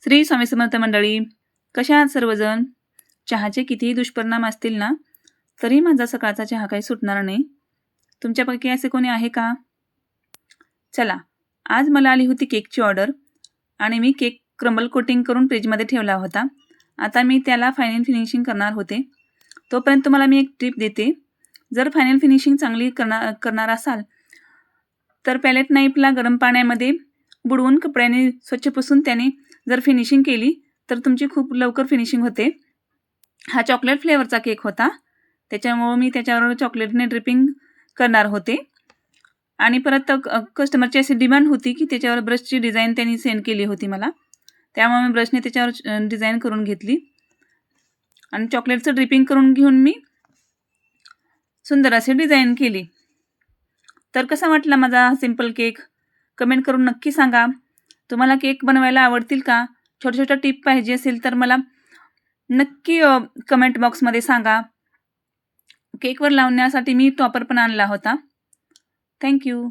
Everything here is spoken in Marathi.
श्री स्वामी समर्थ मंडळी, कशा आहात सर्वजण? चहाचे कितीही दुष्परिणाम असतील ना, तरी माझा सकाळचा चहा काही सुटणार नाही. तुमच्यापैकी असे कोणी आहे का? चला, आज मला आली होती केकची ऑर्डर आणि मी केक क्रम्बल कोटिंग करून फ्रीजमध्ये ठेवला होता. आता मी त्याला फायनल फिनिशिंग करणार होते. तोपर्यंत तुम्हाला मी एक टिप देते. जर फायनल फिनिशिंग चांगली करणार असाल तर पॅलेट नाईफला गरम पाण्यामध्ये बुडवून कपड्याने स्वच्छ पुसून त्याने जर फिनिशिंग केली तर तुमची खूप लवकर फिनिशिंग होते. हा चॉकलेट फ्लेवरचा केक होता, त्याच्यामुळं मी त्याच्यावर चॉकलेटने ड्रिपिंग करणार होते. आणि परत कस्टमरची अशी डिमांड होती की त्याच्यावर ब्रशची डिझाईन त्यांनी सेंड केली होती मला, त्यामुळे मी ब्रशने त्याच्यावर डिझाईन करून घेतली आणि चॉकलेटचं ड्रिपिंग करून घेऊन मी सुंदर अशी डिझाईन केली. तर कसा वाटला माझा सिंपल केक? कमेंट करून नक्की सांगा. तुम्हाला केक बनवायला आवडतील का? छोट्या छोट्या टिप पाहिजे असेल तर मला नक्की कमेंट बॉक्समध्ये सांगा. केकवर लावण्यासाठी मी टॉपर पण आणला होता. थँक्यू.